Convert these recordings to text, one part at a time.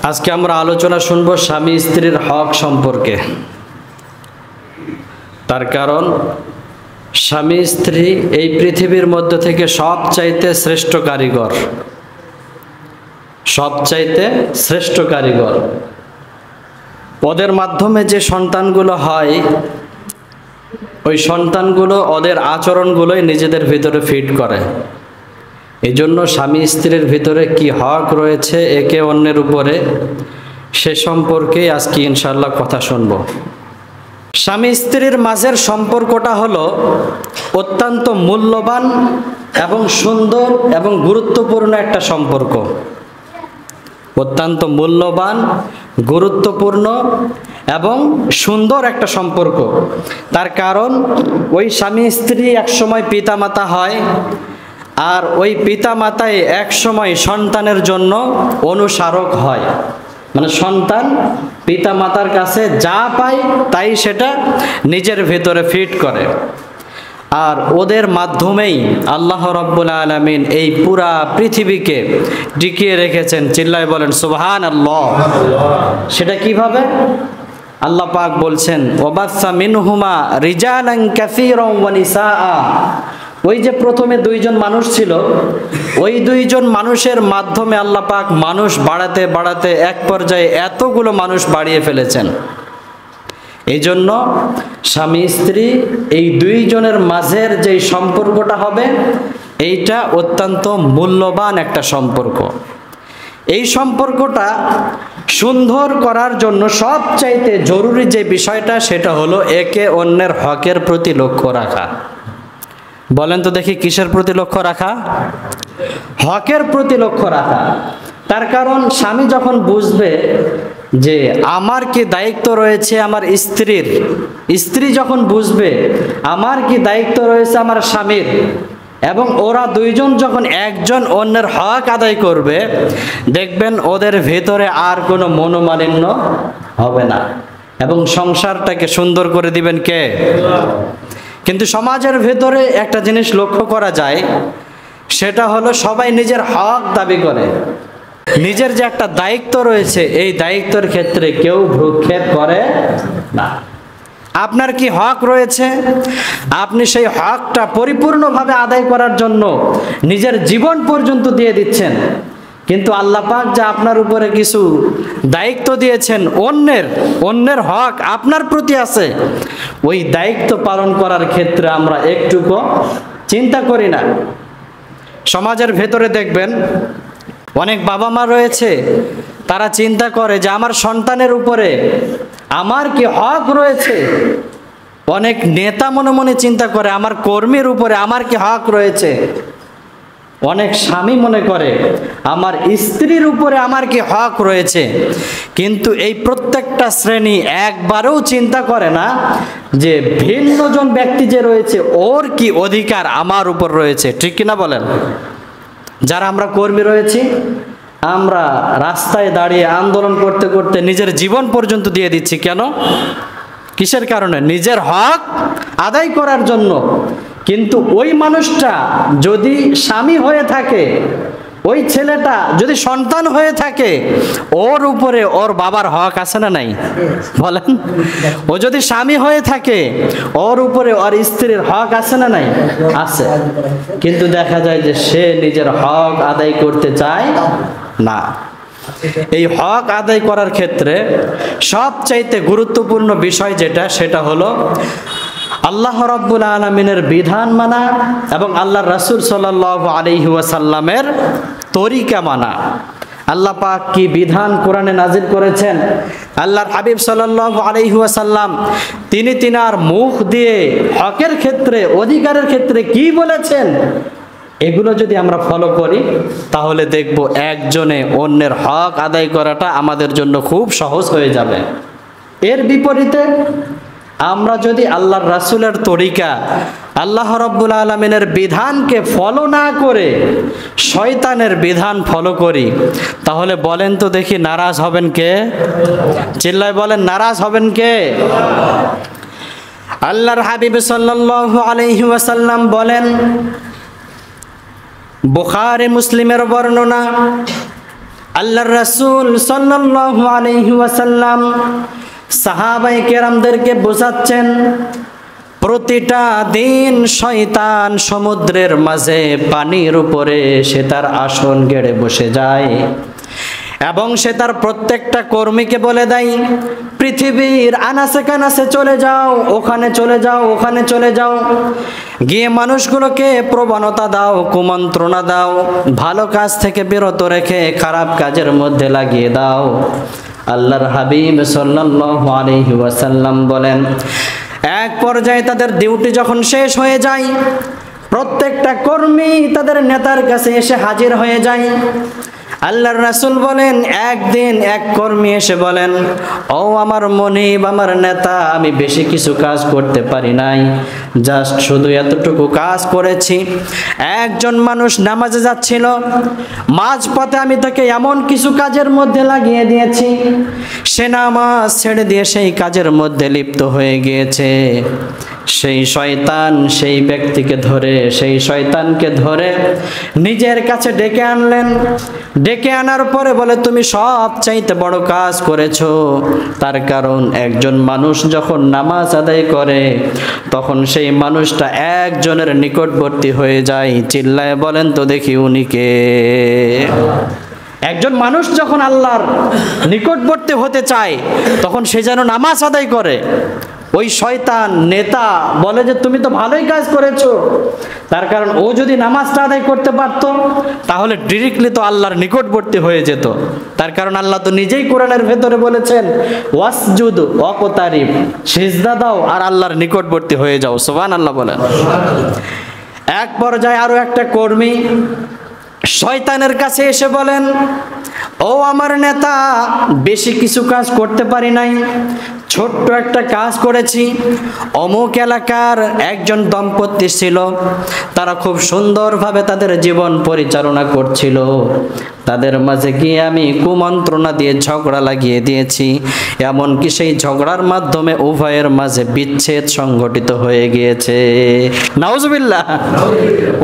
আজকে আমরা আলোচনা শুনব স্বামী স্ত্রীর হক সম্পর্কে। তার কারণ স্বামী স্ত্রী এই পৃথিবীর মধ্যে থেকে সবচাইতে শ্রেষ্ঠ কারিগর, সবচাইতে শ্রেষ্ঠ কারিগর। ওদের মাধ্যমে যে সন্তানগুলো হয়, ওই সন্তানগুলো ওদের আচরণগুলোই নিজেদের ভিতরে ফিট করে। এই জন্য স্বামী স্ত্রীর ভিতরে কি হক রয়েছে একে অন্যের উপরে, সে সম্পর্কে আজকে ইনশাআল্লাহ কথা শুনব। স্বামী স্ত্রীর মাঝের সম্পর্কটা হলো অত্যন্ত মূল্যবান এবং সুন্দর এবং গুরুত্বপূর্ণ একটা সম্পর্ক। অত্যন্ত মূল্যবান, গুরুত্বপূর্ণ এবং সুন্দর একটা সম্পর্ক। তার কারণ ওই স্বামী স্ত্রী একসময় পিতামাতা হয়, আর ওই পিতামাতাই একসময় সন্তানের জন্য অনুসারক হয়। মানে সন্তান পিতামাতার কাছে যা পায় তাই সেটা নিজের ভেতরে ফিট করে। আর ওদের মাধ্যমেই আল্লাহ রাব্বুল আলামিন এই পুরা পৃথিবীকে টিকিয়ে রেখেছেন। চিল্লায় বলেন সুবহানাল্লাহ। সেটা কিভাবে? আল্লাহ পাক বলছেন ওয়াবাসা মিনহুমা রিজালান কাসীরান ওয়া নিসাআ। ওই যে প্রথমে দুইজন মানুষ ছিল, ওই দুইজন মানুষের মাধ্যমে আল্লাহ পাক মানুষ বাড়াতে বাড়াতে এক পর্যায়ে এতগুলো মানুষ বাড়িয়ে ফেলেছেন। এই জন্য স্বামী স্ত্রী এই দুইজনের মাঝের যে সম্পর্কটা হবে, এইটা অত্যন্ত মূল্যবান একটা সম্পর্ক। এই সম্পর্কটা সুন্দর করার জন্য সবচাইতে জরুরি যে বিষয়টা, সেটা হলো একে অন্যের হকের প্রতি লক্ষ্য রাখা। বলেন তো দেখি, কিসের প্রতি লক্ষ্য রাখা? হকের প্রতি লক্ষ্য রাখা। তার কারণ স্বামী যখন বুঝবে যে আমার কি দায়িত্ব রয়েছে আমার স্ত্রীর, স্ত্রী যখন বুঝবে আমার কি দায়িত্ব রয়েছে আমার স্বামীর, এবং ওরা দুইজন যখন একজন অন্যের হক আদায় করবে, দেখবেন ওদের ভেতরে আর কোনো মনোমালিন্য হবে না এবং সংসারটাকে সুন্দর করে দিবেন কে? কিন্তু সমাজের ভেতরে একটা জিনিস লক্ষ্য করা যায়, সেটা হলো সবাই নিজের হক দাবি করে। নিজের যে একটা দায়িত্ব রয়েছে, এই দায়িত্বের ক্ষেত্রে কেউ ভ্রুক্ষেপ করে না। আপনার কি হক রয়েছে, আপনি সেই হকটা পরিপূর্ণভাবে আদায় করার জন্য নিজের জীবন পর্যন্ত দিয়ে দিচ্ছেন। কিন্তু আল্লাহ পাক যা আপনার উপরে কিছু দায়িত্ব দিয়েছেন, অন্যের হক আপনার প্রতি আছে, ওই দায়িত্ব পালন করার ক্ষেত্রে আমরা একটুকু চিন্তা করি না। সমাজের ভেতরে দেখবেন অনেক বাবা মা রয়েছে, তারা চিন্তা করে যে আমার সন্তানের উপরে আমার কি হক রয়েছে। অনেক নেতা মনে মনে চিন্তা করে আমার কর্মীর উপরে আমার কি হক রয়েছে। অনেক স্বামী মনে করে আমার স্ত্রীর উপরে আমার কি হক রয়েছে। কিন্তু এই প্রত্যেকটা শ্রেণী একবারও চিন্তা করে না যে ভিন্নজন ব্যক্তি যে রয়েছে, ওর কি অধিকার আমার উপর রয়েছে। ঠিক কিনা বলেন? যারা আমরা কর্মী রয়েছি, আমরা রাস্তায় দাঁড়িয়ে আন্দোলন করতে করতে নিজের জীবন পর্যন্ত দিয়ে দিচ্ছি। কেন? কিসের কারণে? নিজের হক আদায় করার জন্য। কিন্তু ওই মানুষটা যদি স্বামী হয়ে থাকে, ওই ছেলেটা যদি সন্তান হয়ে থাকে, ওর উপরে ওর বাবার হক আছে না নাই? বলেন। ও যদি স্বামী হয়ে থাকে, ওর উপরে ওর স্ত্রীর হক আছে না নাই? আছে। কিন্তু দেখা যায় যে সে নিজের হক আদায় করতে চায় না। এই হক আদায় করার ক্ষেত্রে সবচাইতে গুরুত্বপূর্ণ বিষয় যেটা, সেটা হলো আল্লাহ রাব্বুল আলামিনের বিধান মানা এবং আল্লাহর রাসূল সাল্লাল্লাহু আলাইহি ওয়াসাল্লামের তরিকা মানা। আল্লাহ পাক কি বিধান কোরআনে নাজিল করেছেন, আল্লাহর হাবিব সাল্লাল্লাহু আলাইহি ওয়াসাল্লাম তিনি তিনার মুখ দিয়ে হকের ক্ষেত্রে, অধিকারের ক্ষেত্রে কি বলেছেন, এগুলো যদি আমরা ফলো করি, তাহলে দেখব একজনে অন্যের হক আদায় করাটা আমাদের জন্য খুব সহজ হয়ে যাবে। এর বিপরীতে আমরা যদি আল্লাহর রাসূলের তরিকা, আল্লাহ রাব্বুল আলামিনের বিধানকে ফলো না করে শয়তানের বিধান ফলো করি, তাহলে বলেন তো দেখি নারাজ হবেন কে? চিল্লায় বলেন, নারাজ হবেন কে? আল্লাহর হাবিব সাল্লাল্লাহু আলাইহি ওয়াসাল্লাম বলেন, বুখারী মুসলিমের বর্ণনা, আল্লাহর রাসূল সাল্লাল্লাহু আলাইহি ওয়াসাল্লাম সাহাবায়ে কেরামদেরকে বোঝাচ্ছেন, প্রতিটা দিন শয়তান সমুদ্রের মাঝে পানির উপরে সে তার আসন গেড়ে বসে যায় এবং সে তার প্রত্যেকটা কর্মীকে বলে দেয়, পৃথিবীর আনাচে কানাচে চলে যাও, ওখানে চলে যাও, ওখানে চলে যাও, গিয়ে মানুষগুলোকে প্রবণতা দাও, কুমন্ত্রণা দাও, ভালো কাজ থেকে বিরত রেখে খারাপ কাজের মধ্যে লাগিয়ে দাও। আল্লাহর হাবিব সাল্লাল্লাহু আলাইহি ওয়াসাল্লাম বলেন, এক পর্যায়ে তাদের ডিউটি যখন শেষ হয়ে যায়, প্রত্যেকটা কর্মী তাদের নেতার কাছে এসে হাজির হয়ে যায়। আল্লাহর রাসূল বলেন, একদিন এক কর্মী এসে বলেন, ও আমার মনিব, আমার নেতা, আমি বেশি কিছু কাজ করতে পারি নাই, জাস্ট শুধু এতটুকু কাজ করেছি। একজন মানুষ নামাজে যাচ্ছিল, মাঝপথে আমি তাকে এমন কিছু কাজের মধ্যে লাগিয়ে দিয়েছি, সে নামাজ ছেড়ে দিয়ে সেই কাজের মধ্যে লিপ্ত হয়ে গিয়েছে। সেই শয়তান সেই ব্যক্তিকে ধরে, সেই শয়তানকে ধরে নিজের কাছে ডেকে আনলেন। ডেকে আনার পরে বলে, তুমি সবচাইতে বড় কাজ করেছো। তার কারণ একজন মানুষ যখন নামাজ আদায় করে তখন সেই মানুষটা একজনের নিকটবর্তী হয়ে যায়। চিল্লায় বলেন তো দেখি উনি কে? একজন মানুষ যখন আল্লাহর নিকটবর্তী হতে চায় তখন সে যেন নামাজ আদায় করে। ওই শয়তান নেতা বলে যে তুমি তো ভালোই কাজ করেছো, তার কারণ ও যদি নামাজটা আদায় করতে পারতো তাহলে ডিরেক্টলি তো আল্লাহর নিকটবর্তী হয়ে যেত। তার কারণ আল্লাহ তো নিজেই কোরআনের ভেতরে বলেছেন, ওয়াসজুদ ওয়াকতারিব, সিজদা দাও আর আল্লাহর নিকটবর্তী হয়ে যাও। সুবহানাল্লাহ বলেন। এক পর্যায়ে আরো একটা কর্মী শয়তানের কাছে এসে বলেন, ও আমার নেতা, বেশি কিছু কাজ করতে পারি নাই, ছোট্ট একটা কাজ করেছি। অমুক এলাকার একজন দম্পতি ছিল, তারা খুব সুন্দরভাবে তাদের জীবন পরিচালনা করছিল, তাদের মাঝে গিয়ে আমি কুমন্ত্রণা দিয়ে ঝগড়া লাগিয়ে দিয়েছি। এমনকি সেই ঝগড়ার মাধ্যমে উভয়ের মাঝে বিচ্ছেদ সংঘটিত হয়ে গিয়েছে। নাউজুবিল্লাহ।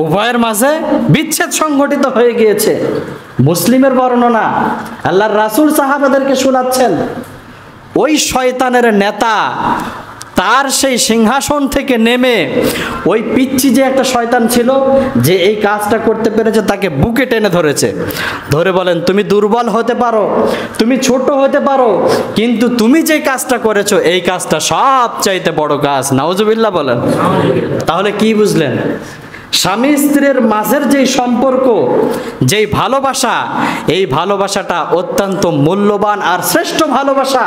উভয়ের মাঝে বিচ্ছেদ সংঘটিত হয়ে গিয়েছে। মুসলিমের বর্ণনা, আল্লাহর রাসূল সাহাবাদেরকে শোনাচ্ছেন। ওই শয়তানের নেতা তার সেই সিংহাসন থেকে নেমে ওই পিচ্চি যে একটা শয়তান ছিল যে এই কাজটা করতে পেরেছে তাকে বুকে টেনে ধরেছে, ধরে বলেন, তুমি দুর্বল হতে পারো, তুমি ছোট হতে পারো, কিন্তু তুমি যে কাজটা করেছো এই কাজটা সবচাইতে বড় কাজ। নাউজুবিল্লাহ বলেন। তাহলে কি বুঝলেন? স্বামী স্ত্রীর মাঝের যেই সম্পর্ক, যেই ভালোবাসা, এই ভালোবাসাটা অত্যন্ত মূল্যবান আর শ্রেষ্ঠ ভালোবাসা।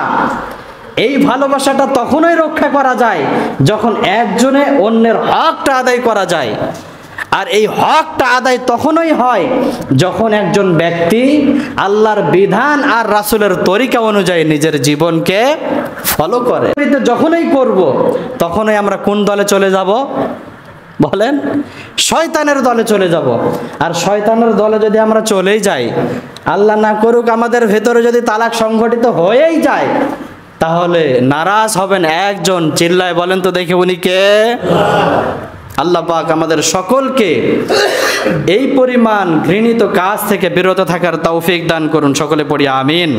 এই ভালোবাসাটা তখনই রক্ষা করা যায় যখন একজনে অন্যের হকটা আদায় করা যায়। আর এই হকটা আদায় তখনই হয় যখন একজন ব্যক্তি আল্লাহর বিধান আর রাসূলের তরিকা অনুযায়ী নিজের জীবনকে ফলো করে। যখনই করব তখনই আমরা কোন দলে চলে যাব বলেন? শয়তানের দলে চলে যাব। আর শয়তানের দলে যদি আমরা চলেই যাই, আল্লাহ না করুক আমাদের ভেতরে যদি তালাক সংঘটিত হয়েই যায়, তাহলে নারাজ হবেন একজন। চিল্লায় বলেন তো দেখে উনি কে? আল্লাহ পাক আমাদের সকলকে এই পরিমাণ ঘৃণিত কাজ থেকে বিরত থাকার তৌফিক দান করুন। সকলে পড়ি আমিন।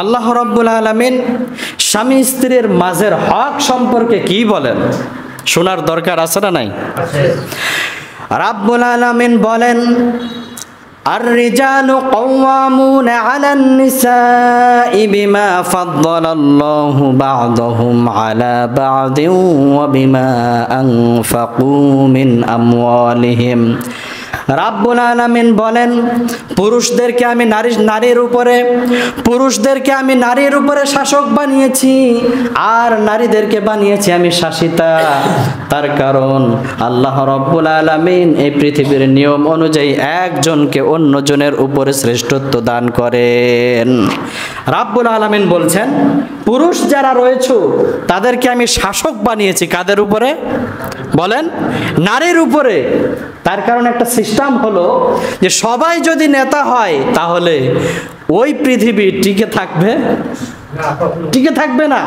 আল্লাহ রাব্বুল আলামিন স্বামী স্ত্রীর মাঝের হক সম্পর্কে কি বলেন শোনার দরকার আছে না নাই? রাব্বুল আলামিন বলেন, الرجال قوامون على النساء بما فضل الله بعضهم على بعض وبما أنفقوا من أموالهم। রাব্বুল আলামিন বলেন, পুরুষদেরকে আমি নারীর উপরে শাসক বানিয়েছি আর নারীদেরকে বানিয়েছি আমি শাসিতা। তার কারণ আল্লাহ রাব্বুল আলামিন এই পৃথিবীর নিয়ম অনুযায়ী একজনকে অন্যজনের উপরে শ্রেষ্ঠত্ব দান করেন। রাব্বুল আলামিন বলছেন, পুরুষ যারা রয়েছে তাদেরকে আমি শাসক বানিয়েছি। কাদের উপরে বলেন? নারীর উপরে। তার কারণ একটা সিস্টেম হলো যে সবাই যদি নেতা হয় তাহলে ওই পৃথিবী টিকে থাকবে না।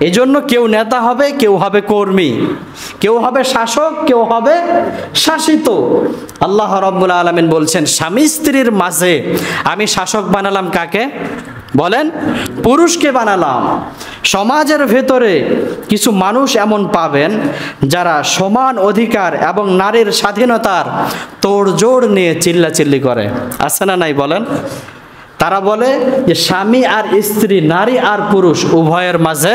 এই জন্য কেউ নেতা হবে, কেউ হবে কর্মী, কেউ হবে শাসক, কেউ হবে শাসিত। আল্লাহ রাব্বুল আলামিন বলছেন স্বামী স্ত্রীর মাঝে আমি শাসক বানালাম কাকে? বলেন, পুরুষকে বানালাম। সমাজের ভেতরে কিছু মানুষ এমন পাবেন যারা সমান অধিকার এবং নারীর স্বাধীনতার তোড়জোড় নিয়ে চিল্লাচিল্লি করে, আছে না নাই বলেন? তারা বলে যে স্বামী আর স্ত্রী, নারী আর পুরুষ উভয়ের মাঝে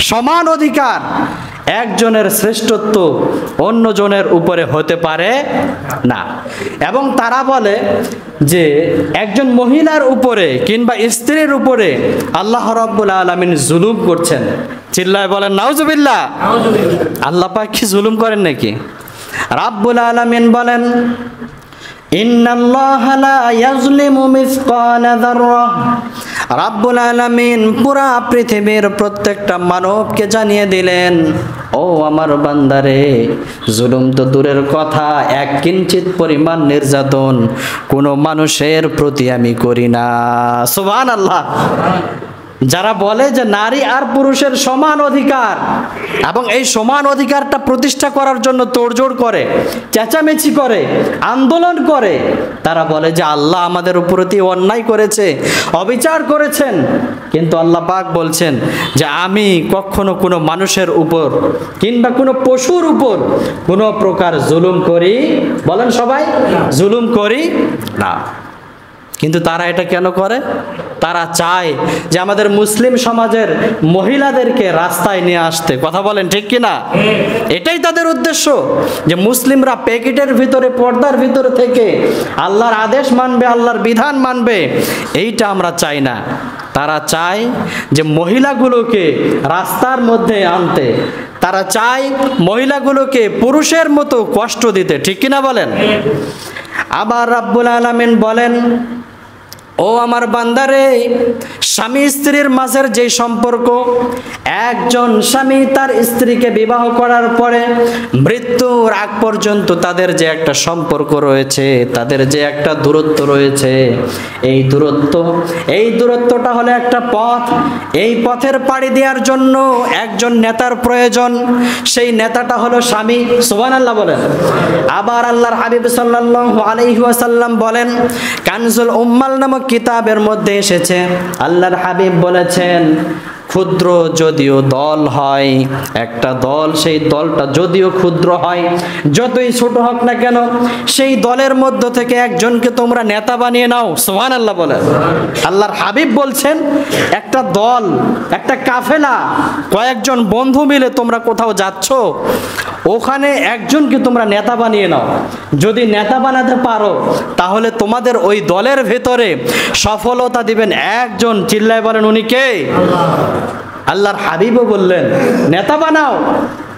সমান অধিকার, একজনের শ্রেষ্ঠত্ব অন্যজনের উপরে হতে পারে না। এবং তারা বলে যে একজন মহিলার উপরে কিংবা স্ত্রীর উপরে আল্লাহ রাব্বুল আলামিন জুলুম করছেন। চিল্লায় বলেন নাউজুবিল্লাহ। আল্লাহ পাক কি জুলুম করেন নাকি? রাব্বুল আলামিন বলেন ইন্নাল্লাহা লা ইয়াজলিমু মিসকালা যাররাহ। রাব্বুল আলামিন পুরা পৃথিবীর প্রত্যেকটা মানবকে জানিয়ে দিলেন, ও আমার বান্দারে, জুলুম তো দূরের কথা, এক কিঞ্চিত পরিমাণ নির্যাতন কোনো মানুষের প্রতি আমি করি না। সুবহানাল্লাহ। যারা বলে যে নারী আর পুরুষের সমান অধিকার এবং এই সমান অধিকারটা প্রতিষ্ঠা করার জন্য তোড়জোড় করে, চেঁচামেচি করে, আন্দোলন করে, তারা বলে যে আল্লাহ আমাদের উপরতি অন্যায় করেছে, অবিচার করেছেন। কিন্তু আল্লাহ পাক বলছেন যে আমি কখনো কোনো মানুষের উপর কিংবা কোনো পশুর উপর কোনো প্রকার জুলুম করি, বলেন সবাই, জুলুম করি না। কিন্তু তারা এটা কেন করে? তারা চায় যে আমাদের মুসলিম সমাজের মহিলাদেরকে রাস্তায় নিয়ে আসতে। কথা বলেন ঠিক কিনা? এটাই তাদের উদ্দেশ্য, যে মুসলিমরা প্যাকেটের ভিতরে, পর্দার ভিতরে থেকে আল্লাহর আদেশ মানবে, আল্লাহর বিধান মানবে, এইটা আমরা চাই না। তারা চায় যে মহিলাগুলোকে রাস্তার মধ্যে আনতে, তারা চায় মহিলাগুলোকে পুরুষের মতো কষ্ট দিতে। ঠিক কিনা বলেন? আবার রাব্বুল আলামিন বলেন, ও আমার বান্দারে, স্বামী স্ত্রীর মাঝের যে সম্পর্ক, একজন স্বামী তার স্ত্রীকে বিবাহ করার পরে মৃত্যুর আগ পর্যন্ত তাদের যে একটা সম্পর্ক রয়েছে, তাদের যে একটা দূরত্ব রয়েছে, এই দূরত্বটা হলো একটা পথ। এই পথের পাড়ি দেওয়ার জন্য একজন নেতার প্রয়োজন, সেই নেতাটা হলো স্বামী। সুবহানাল্লাহ বলেন। আবার আল্লাহর হাবিব সাল্লাল্লাহু আলাইহি ওয়াসাল্লাম বলেন, কানজুল উম্মাল নামক কিতাবের মধ্যে এসেছে, আল্লাহর হাবিব বলেছেন, ক্ষুদ্র যদিও দল হয়, একটা দল, সেই দলটা যদিও ক্ষুদ্র হয়, যতই ছোট হোক না কেন, সেই দলের মধ্য থেকে একজনকে তোমরা নেতা বানিয়ে নাও। সুবহানাল্লাহ বলেন। আল্লাহর হাবিব বলছেন, একটা দল, একটা কাফেলা, কয়েকজন বন্ধু মিলে তোমরা কোথাও যাচ্ছ, ওখানে একজনকে তোমরা নেতা বানিয়ে নাও। যদি নেতা বানাতে পারো তাহলে তোমাদের ওই দলের ভেতরে সফলতা দিবেন একজন। চিল্লায় বলেন উনি কে? আল্লাহর হাবিবও বললেন নেতা বানাও।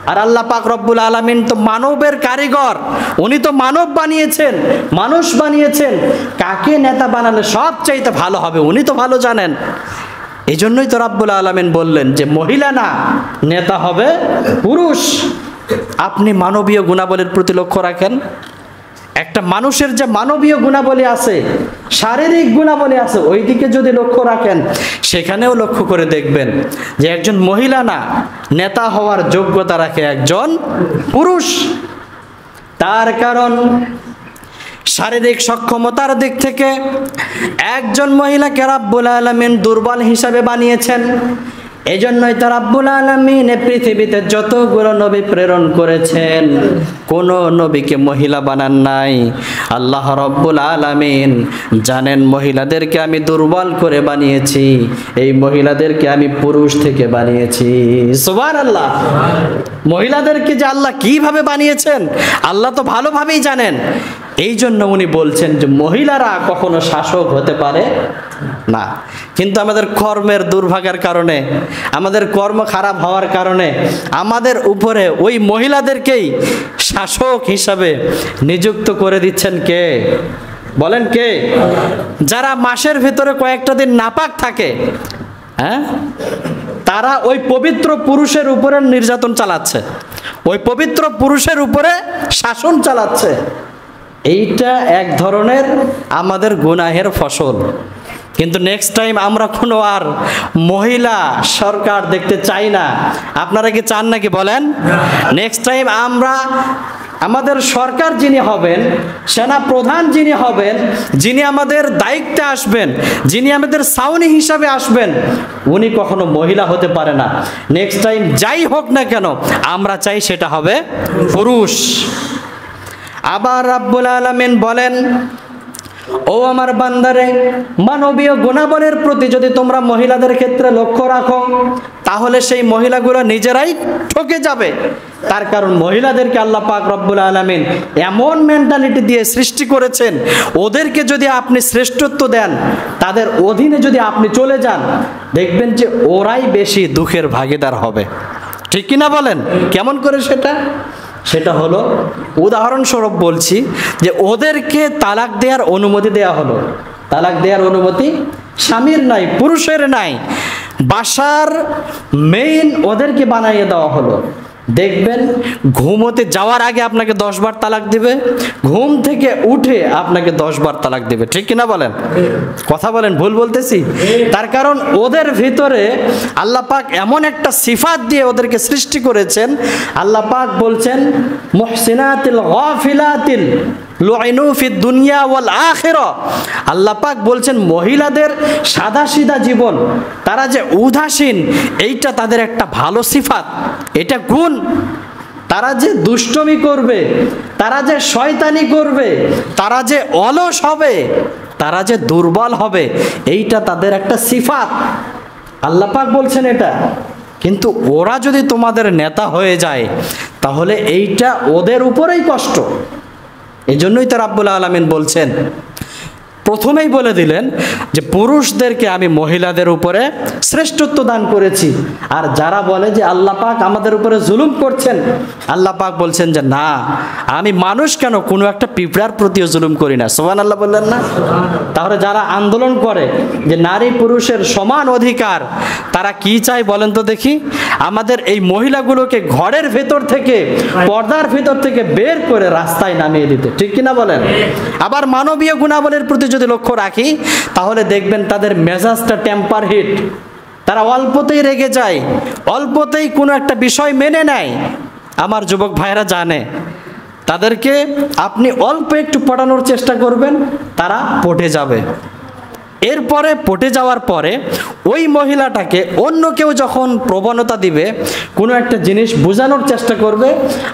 আর আল্লাহ পাক রব্বুল আলামিন তো মানবের কারিগর, উনি তো মানব বানিয়েছেন, মানুষ বানিয়েছেন। কাকে নেতা বানালে সবচাইতে ভালো হবে উনি তো ভালো জানেন। এই জন্যই তো রব্বুল আলামিন বললেন যে মহিলা না, নেতা হবে পুরুষ। আপনি মানবীয় গুণাবলীর প্রতি লক্ষ্য রাখেন। একটা মানুষের যে মানবীয় গুণাবলী আছে, শারীরিক গুণাবলী আছে, ওই দিকে যদি লক্ষ্য রাখেন, সেখানেও লক্ষ্য করে দেখবেন যে একজন মহিলা না, নেতা হওয়ার যোগ্যতা রাখে একজন পুরুষ। তার কারণ শারীরিক সক্ষমতার দিক থেকে একজন মহিলাকে রাব্বুল আলামিন দুর্বল হিসাবে বানিয়েছেন। এজন্যই তো রাব্বুল আলামিন পৃথিবীতে যতগুলো নবী প্রেরণ করেছেন, কোন নবীকে মহিলা বানান নাই। আল্লাহ রাব্বুল আলামিন জানেন মহিলাদেরকে আমি দুর্বল করে বানিয়েছি, এই মহিলাদেরকে আমি পুরুষ থেকে বানিয়েছি। সুবহানাল্লাহ। মহিলাদেরকে যে আল্লাহ কিভাবে বানিয়েছেন আল্লাহ তো ভালোভাবেই জানেন। এই জন্য উনি বলছেন যে মহিলারা কখনো শাসক হতে পারে না। কিন্তু আমাদের কর্মের দুর্ভাগ্যের কারণে, আমাদের কর্ম খারাপ হওয়ার কারণে আমাদের উপরে ওই মহিলাদেরকেই শাসক হিসাবে নিযুক্ত করে দিচ্ছেন কে? বলেন কে? যারা মাসের ভিতরে কয়েকটা দিন নাপাক থাকে, হ্যাঁ, তারা ওই পবিত্র পুরুষের উপরে নির্যাতন চালাচ্ছে, ওই পবিত্র পুরুষের উপরে শাসন চালাচ্ছে। এইটা এক ধরনের আমাদের গুনাহের ফসল। কিন্তু নেক্সট টাইম আমরা কোনো আর মহিলা সরকার দেখতে চাই না। আপনারা কি চান নাকি বলেন? নেক্সট টাইম আমরা আমাদের সরকার যিনি হবেন, সেনা প্রধান যিনি হবেন, যিনি আমাদের দায়িত্বে আসবেন, যিনি আমাদের ছাউনি হিসাবে আসবেন, উনি কখনো মহিলা হতে পারে না। নেক্সট টাইম যাই হোক না কেন আমরা চাই সেটা হবে পুরুষ। আবার রাব্বুল আলামিন বলেন, ও আমার বান্দারে, মানবীয় গুণাবলীর প্রতি যদি তোমরা মহিলাদের ক্ষেত্রে লক্ষ্য রাখো, তাহলে সেই মহিলাগুলো নিজেরাই ঠকে যাবে। তার কারণ মহিলাদেরকে আল্লাহ পাক রব্বুল আলামিন এমন মেন্টালিটি দিয়ে সৃষ্টি করেছেন, ওদেরকে যদি আপনি শ্রেষ্ঠত্ব দেন, তাদের অধীনে যদি আপনি চলে যান, দেখবেন যে ওরাই বেশি দুঃখের ভাগীদার হবে। ঠিক কিনা বলেন? কেমন করে সেটা? সেটা হলো, উদাহরণস্বরূপ বলছি, যে ওদেরকে তালাক দেওয়ার অনুমতি দেওয়া হলো। তালাক দেওয়ার অনুমতি স্বামীর নাই, পুরুষের নাই, বাসার মেইন ওদেরকে বানাইয়ে দেওয়া হলো। দেখবেন ঘুমোতে যাওয়ার আগে আপনাকে 10 বার তালাক দিবে, ঘুম থেকে উঠে আপনাকে 10 বার তালাক দিবে। ঠিক কিনা বলেন? কথা বলেন, ভুল বলতেছি? তার কারণ ওদের ভিতরে আল্লাহ পাক এমন একটা সিফাত দিয়ে ওদেরকে সৃষ্টি করেছেন। আল্লাহ পাক বলছেন, মুহসিনাতিল গাফিলাতিল লুইনু ফিদ দুনিয়া ওয়াল আখিরা। আল্লাহ পাক বলছেন মহিলাদের সাদাসিধা জীবন, তারা যে উদাসীন, এইটা তাদের একটা ভালো সিফাত, এটা গুণ। তারা যে দুষ্টমি করবে, তারা যে শয়তানি করবে, তারা যে অলস হবে, তারা যে দুর্বল হবে, এইটা তাদের একটা সিফাত। আল্লাহ পাক বলছেন এটা। কিন্তু ওরা যদি তোমাদের নেতা হয়ে যায়, তাহলে এইটা ওদের উপরেই কষ্ট। এজন্যই তো রাব্বুল আলামিন বলছেন, প্রথমেই বলে দিলেন যে পুরুষদেরকে আমি মহিলাদের উপরে শ্রেষ্ঠত্ব দান করেছি। আর যারা বলে যে আল্লাহ পাক আমাদের উপরে জুলুম করছেন, আল্লাহ পাক বলছেন যে না, আমি মানুষ কেন, কোনো একটা পিঁপড়ার প্রতিও জুলুম করি না। সুবহানাল্লাহ বললেন না? তাহলে যারা আন্দোলন করে যে নারী পুরুষের সমান অধিকার, তারা কি চায় বলেন তো দেখি? আমাদের এই মহিলাগুলোকে ঘরের ভেতর থেকে, পর্দার ভেতর থেকে বের করে রাস্তায় নামিয়ে দিতে। ঠিক কিনা বলেন? আবার মানবীয় গুণাবলীর প্রতি যদি লক্ষ্য রাখি, তাহলে দেখবেন তাদের মেজাজটা টেম্পার হিট, তারা অল্পতেই রেগে যায়, অল্পতেই কোনো একটা বিষয় মেনে নেয়। আমার যুবক ভাইরা জানে, তাদেরকে আপনি অল্প একটু পটানোর চেষ্টা করবেন, তারা পটে যাবে। এরপরে পটে যাওয়ার পরে ওই মহিলাটাকে অন্য কেউ যখন প্রবণতা দিবে, কোনো একটা জিনিস বোঝানোর চেষ্টা করবে,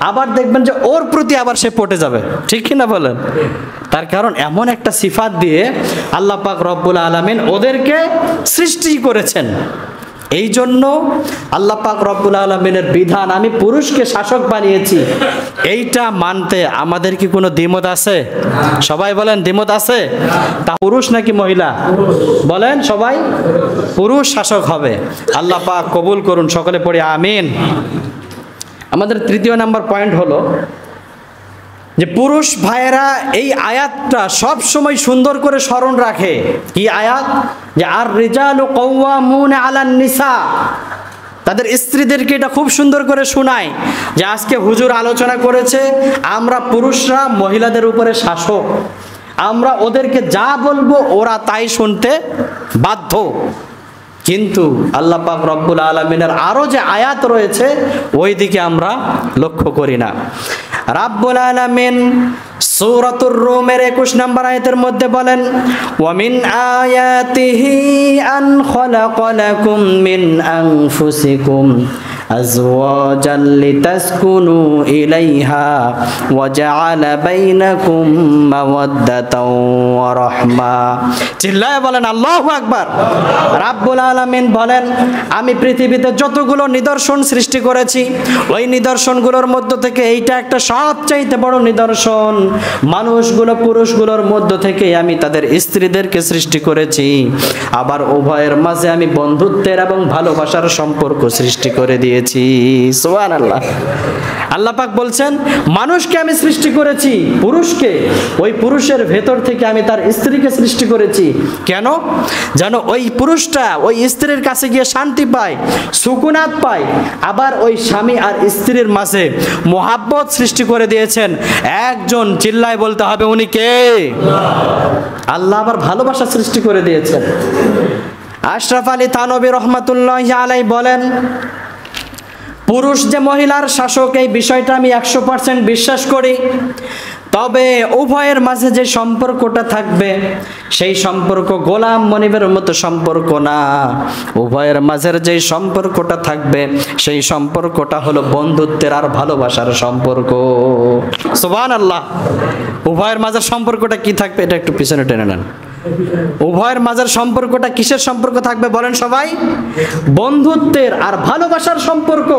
আবার দেখবেন যে ওর প্রতি আবার সে পটে যাবে। ঠিক কিনা বলেন? তার কারণ এমন একটা সিফাত দিয়ে আল্লাহ পাক রব্বুল আলামিন ওদেরকে সৃষ্টি করেছেন। এই জন্য আল্লাহ পাক রব্বুল আলামিনের বিধান, আমি পুরুষকে শাসক বানিয়েছি, এইটা মানতে আমাদের কি কোনো দ্বিমত আছে? সবাই বলেন, দ্বিমত আছে? তা পুরুষ নাকি মহিলা? বলেন সবাই। পুরুষ শাসক হবে। আল্লাহ পাক কবুল করুন, সকলে পড়ি আমিন। আমাদের তৃতীয় নাম্বার পয়েন্ট হলো যে পুরুষ ভাইয়েরা এই আয়াতটা সব সময় সুন্দর করে স্মরণ রাখে। কি আয়াত? যে আর রিজালু কাওয়ামুনা আলান নিসা। তাদের স্ত্রীদেরকে এটা খুব সুন্দর করে শোনায় যে আজকে হুজুর আলোচনা করেছে, আমরা পুরুষরা মহিলাদের উপরে শাসক, আমরা ওদেরকে যা বলবো ওরা তাই শুনতে বাধ্য। কিন্তু আল্লাহ পাক রব্বুল আলামিনের আরো যে আয়াত রয়েছে, ওই দিকে আমরা লক্ষ্য করি না। রাব্বুল আলামিন সূরাতুর রুমের 21 নম্বর আয়াতের মধ্যে বলেন, ওয়া মিন আয়াতিহি আন খালাকা লাকুম মিন আনফুসিকুম আজওয়াজান লিতাসকুনু ইলাইহা ওয়া জাআলা বাইনাকুম মাওয়াদ্দাতাও ওয়া রাহমা। চিল্লায়ে বলেন আল্লাহু আকবার। রাব্বুল আলামিন বলেন, আমি পৃথিবীতে যতগুলো নিদর্শন সৃষ্টি করেছি, ওই নিদর্শনগুলোর মধ্য থেকে এইটা একটা সবচাইতে বড় নিদর্শন। মানুষগুলো, পুরুষগুলোর মধ্য থেকে আমি তাদের স্ত্রীদেরকে সৃষ্টি করেছি, আবার উভয়ের মাঝে আমি বন্ধুত্বের এবং ভালোবাসার সম্পর্ক সৃষ্টি করে দিয়েছি। দিয়েছি। সুবহানাল্লাহ। আল্লাহ পাক বলছেন মানুষকে আমি সৃষ্টি করেছি, পুরুষকে, ওই পুরুষের ভেতর থেকে আমি তার স্ত্রীকে সৃষ্টি করেছি। কেন? যেন ওই পুরুষটা ওই স্ত্রীর কাছে গিয়ে শান্তি পায়, সুকুনাত পায়। আবার ওই স্বামী আর স্ত্রীর মাঝে মোহাব্বত সৃষ্টি করে দিয়েছেন একজন, চিল্লায় বলতে হবে উনি কে? আল্লাহ আবার ভালোবাসা সৃষ্টি করে দিয়েছেন। আশরাফ আলী থানভী রহমাতুল্লাহি আলাইহি বলেন, পুরুষ যে মহিলার শাসক এই বিষয়টা আমি 100% বিশ্বাস করি। তবে উভয়ের মাঝে যে সম্পর্কটা থাকবে সেই সম্পর্ক গোলাম মনিবের মতো সম্পর্ক না। উভয়ের মাঝের যে সম্পর্কটা থাকবে সেই সম্পর্কটা হলো বন্ধুত্বের আর ভালোবাসার সম্পর্ক। সুবহানাল্লাহ। উভয়ের মাঝের সম্পর্কটা কি থাকবে এটা একটু পিছনে টেনে নেন। উভয়ের মাঝের সম্পর্কটা কিসের সম্পর্ক থাকবে বলেন সবাই? বন্ধুত্বের আর ভালোবাসার সম্পর্ক।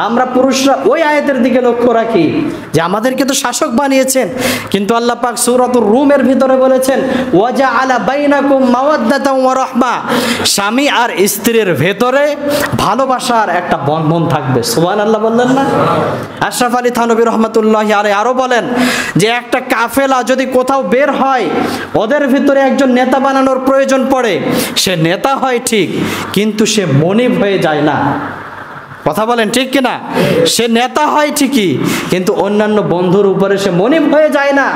আমরা পুরুষরা ওই আয়াতের দিকে লক্ষ্য রাখি যে আমাদেরকে তো শাসক বানিয়েছেন, কিন্তু আল্লাহ পাক সূরাতুর রুমের ভিতরে বলেছেন ওয়াজআলা বাইনাকুম মাওয়াদ্দাতাও ওয়া রাহমা, স্বামী আর স্ত্রীর ভেতরে ভালোবাসার একটা বন্ধন থাকবে। সুবহানাল্লাহ বললেন না? আশরাফ আলী থানভী রহমাতুল্লাহি আলাইহি আরো বলেন যে একটা কাফেলা যদি কোথাও বের হয়, ওদের ভিতরে একজন নেতা বানানোর প্রয়োজন পড়ে, সে নেতা হয় ঠিক, কিন্তু সে মনিব হয়ে যায় না। কথা বলেন ঠিক কিনা? সে নেতা হয় ঠিকই, কিন্তু অন্যান্য বন্ধুর উপরে সে মনিব হয়ে যায় না।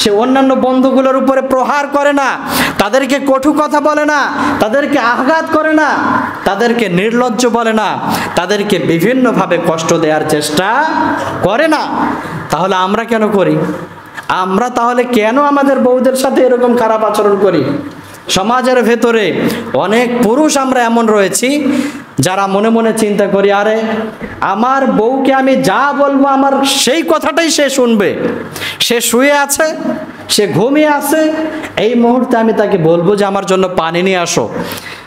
সে অন্যান্য বন্ধুগুলোর উপরে প্রহার করে না, তাদেরকে কটু কথা বলে না, তাদেরকে আঘাত করে না, তাদেরকে নির্লজ্জ বলে না, তাদেরকে বিভিন্নভাবে কষ্ট দেওয়ার চেষ্টা করে না। তাহলে আমরা কেন করি? আমরা তাহলে কেন আমাদের বউদের সাথে এরকম খারাপ আচরণ করি? সমাজের ভেতরে অনেক পুরুষ আমরা এমন রয়েছি যারা মনে মনে চিন্তা করি, আরে আমার বউকে আমি যা বলবো আমার সেই কথাটাই সে শুনবে। সে শুয়ে আছে, সে ঘুমিয়ে আছে, এই মুহূর্তে আমি তাকে বলবো যে আমার জন্য পানি নিয়ে আসো,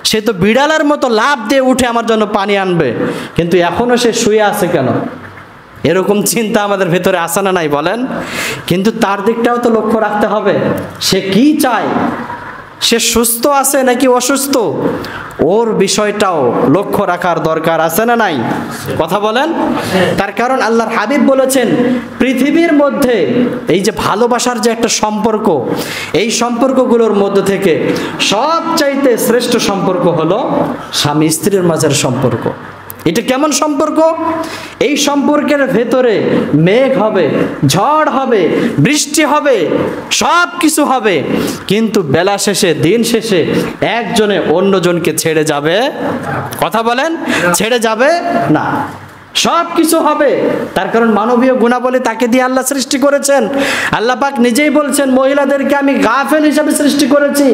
সে তো বিড়ালের মতো লাফ দিয়ে উঠে আমার জন্য পানি আনবে, কিন্তু এখনো সে শুয়ে আছে কেন? এরকম চিন্তা আমাদের ভেতরে আসে না নাই বলেন? কিন্তু তার দিকটাও তো লক্ষ্য রাখতে হবে, সে কি চায়, সে সুস্থ আছে নাকি অসুস্থ, ওর বিষয়টাও লক্ষ্য রাখার দরকার আছে না নাই? কথা বলেন। তার কারণ আল্লাহর হাবিব বলেছেন পৃথিবীর মধ্যে এই যে ভালোবাসার যে একটা সম্পর্ক, এই সম্পর্কগুলোর মধ্যে থেকে সবচাইতে শ্রেষ্ঠ সম্পর্ক হলো স্বামী স্ত্রীর মাঝের সম্পর্ক। এটা কেমন সম্পর্ক? এই সম্পর্কের ভেতরে মেঘ হবে, ঝড় হবে, বৃষ্টি হবে, সব কিছু হবে, কিন্তু বেলা শেষে, দিন শেষে একজনে অন্যজনকে ছেড়ে যাবে? কথা বলেন, ছেড়ে যাবে না। সব কিছু হবে। তার কারণ মানবীয় গুণাবলী তাকে দিয়ে আল্লাহ সৃষ্টি করেছেন। আল্লাহ পাক নিজেই বলছেন মহিলাদেরকে আমি গাফেল হিসাবে সৃষ্টি করেছি,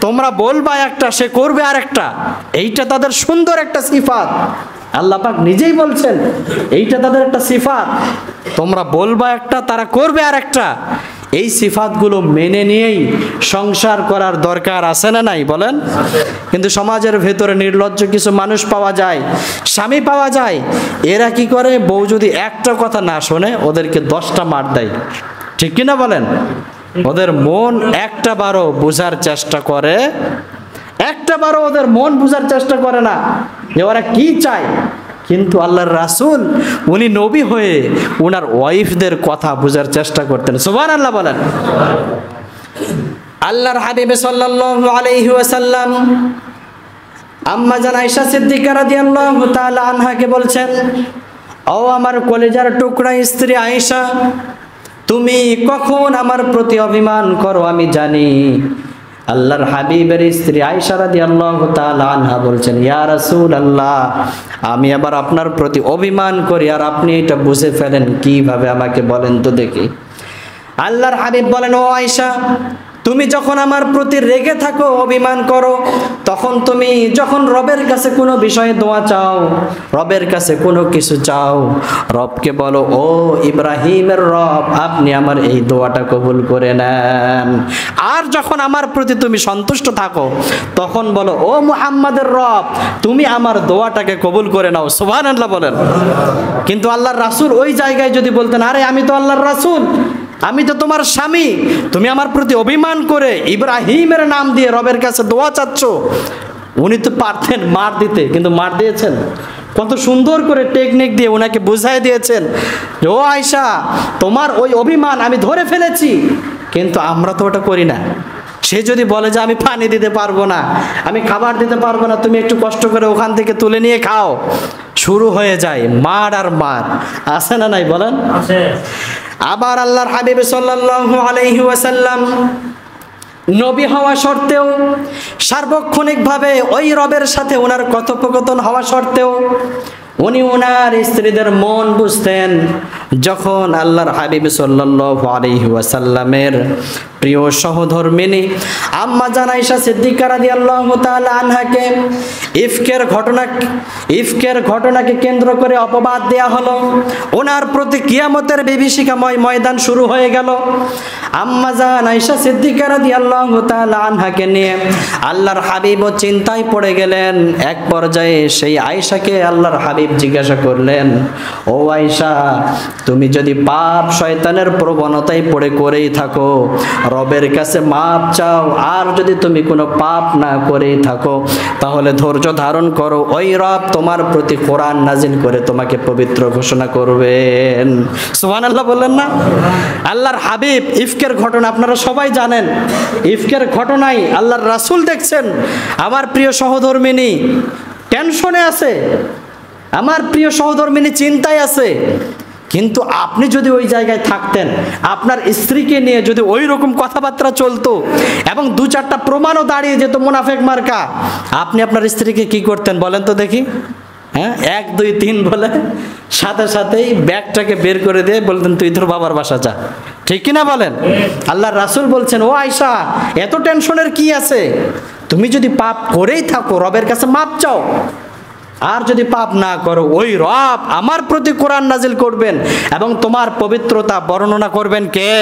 তোমরা বলবা একটা, সে করবে আর একটা। এইটা তাদের সুন্দর একটা সিফাত। আল্লাহ পাক নিজেই বলছেন এইটা তাদের একটা সিফাত, তোমরা বলবা একটা, তারা করবে আর একটা। এই সিফাতগুলো মেনে নিয়েই সংসার করার দরকার আছে না নাই বলেন? কিন্তু সমাজের ভেতরে নির্লজ্জ কিছু মানুষ পাওয়া যায়, স্বামী পাওয়া যায়, এরা কি করে, বউ যদি একটা কথা না শোনে ওদেরকে 10টা মার দেয়। ঠিক কিনা বলেন? ওদের মন একটা বারও বোঝার চেষ্টা করে, একটা বারও ওদের মন বোঝার চেষ্টা করে না যে ওরা কি চায়। কিন্তু আল্লাহর রাসূল উনি নবী হয়ে ওনার ওয়াইফদের কথা বোঝার চেষ্টা করতেন। সুবহানাল্লাহ বলেন। আল্লাহর হাবিব সাল্লাল্লাহু আলাইহি ওয়াসাল্লাম আম্মা জান আয়েশা সিদ্দিকা রাদিয়াল্লাহু তাআলা আনহাকে বলছেন, ও আমার কলিজার টুকরা স্ত্রী আয়েশা, তুমি কখন আমার প্রতি অভিমান করো আমি জানি। আল্লাহর হাবিবের স্ত্রী আয়েশা রাদিয়াল্লাহু তাআলা আনহা বলছেন, ইয়া রাসূলুল্লাহ, আমি আবার আপনার প্রতি অভিমান করি আর আপনি এটা বুঝে ফেলেন কিভাবে আমাকে বলেন তো দেখি। আল্লাহর হাবিব বলেন, ও আয়েশা, তুমি যখন আমার প্রতি রেগে থাকো, অভিমান করো, তখন তুমি যখন রবের কাছে কোনো বিষয়ে দোয়া চাও, রবের কাছে কোনো কিছু চাও, রবকে বলো, ও ইব্রাহিমের রব, আপনি আমার এই দোয়াটা কবুল করে নেন। আর যখন আমার প্রতি তুমি সন্তুষ্ট থাকো, তখন বলো, ও মুহাম্মাদের রব, তুমি আমার দোয়াটাকে কবুল করে নাও। সুবহানাল্লাহ বলেন। কিন্তু আল্লাহর রাসূল ওই জায়গায় যদি বলতেন, আরে আমি তো আল্লাহর রাসূল, আমি তো তোমার স্বামী, তুমি আমার প্রতি অভিমান করে ইব্রাহিমের নাম দিয়ে রবের কাছে দোয়া চাচ্ছ, উনি তো পারতেন মার দিতে, কিন্তু মার দিয়েছেন? কত সুন্দর করে টেকনিক দিয়ে ওনাকে বুঝাই দিয়েছেন, ও আয়েশা তোমার ওই অভিমান আমি ধরে ফেলেছি, কিন্তু আমরা তো ওটা করি না। সে যদি বলে যে আমি পানি দিতে পারবো না, আমি খাবার দিতে পারবো না, তুমি একটু কষ্ট করে ওখান থেকে তুলে নিয়ে খাও, শুরু হয়ে যায় মার আর মার। আছে না নাই বলেন? আবার আল্লাহর হাবিব সাল্লাল্লাহু আলাইহি ওয়াসাল্লাম নবী হওয়া সত্ত্বেও, সার্বক্ষণিকভাবে ওই রবের সাথে ওনার কথোপকথন হওয়া সত্ত্বেও উনি ওনার স্ত্রীদের মন বুঝতেন। যখন আল্লাহর হাবিব সাল্লাল্লাহু আলাইহি ওয়াসাল্লামের প্রিয় সহধর্মিনী আম্মা জান আয়েশা সিদ্দিকা রাদিয়াল্লাহু তাআলা আনহাকে ইফকের ঘটনাকে কেন্দ্র করে অপবাদ দেয়া হলো, ওনার প্রতি কিয়ামতের বিভীষিকাময় ময়দান শুরু হয়ে গেল। আম্মা জান আয়েশা সিদ্দিকা রাদিয়াল্লাহু তাআলা আনহাকে নিয়ে আল্লাহর হাবিবও চিন্তায় পড়ে গেলেন। এক পর্যায়ে সেই আয়েশাকে আল্লাহর হাবিব জিজ্ঞাসা করলেন, ও আয়েশা তুমি যদি পাপ শয়তানের প্রবণতায় পড়ে করেই থাকো, রবের কাছে মাপ চাও, আর যদি তুমি কোনো পাপ না করেই থাকো তাহলে ধৈর্য ধারণ করো, ওই রব তোমার প্রতি কোরআন নাজিল করে তোমাকে পবিত্র ঘোষণা করবেন। সুবহানাল্লাহ বললেন না? আল্লাহর হাবিব ইফকের ঘটনা আপনারা সবাই জানেন। ইফকের ঘটনায় আল্লাহর রাসূল দেখছেন আমার প্রিয় সহধর্মিনী টেনশনে আছে, আমার প্রিয় সহধর্মিনী চিন্তায় আছে, কিন্তু আপনি যদি ওই জায়গায় থাকতেন, আপনার স্ত্রীকে নিয়ে যদি ওই রকম কথাবার্তা চলতো এবং দু চারটা প্রমাণও দাঁড়িয়ে যেত মুনাফেক মার্কা, আপনি আপনার স্ত্রীকে কি করতেন বলেন তো দেখি? হ্যাঁ, 1 2 3 বলে সাথে সাথেই ব্যাগটাকে বের করে দিয়ে বলতেন তুই তোর বাবার বাসা যা, ঠিক কিনা বলেন? আল্লাহর রাসূল বলছেন, ও আয়েশা এত টেনশনের কি আছে, তুমি যদি পাপ করেই থাকো রবের কাছে মাপ চাও, আর যদি পাপ না করো ওই রব আমার প্রতি কোরআন নাজিল করবেন এবং তোমার পবিত্রতা বর্ণনা করবেন কে?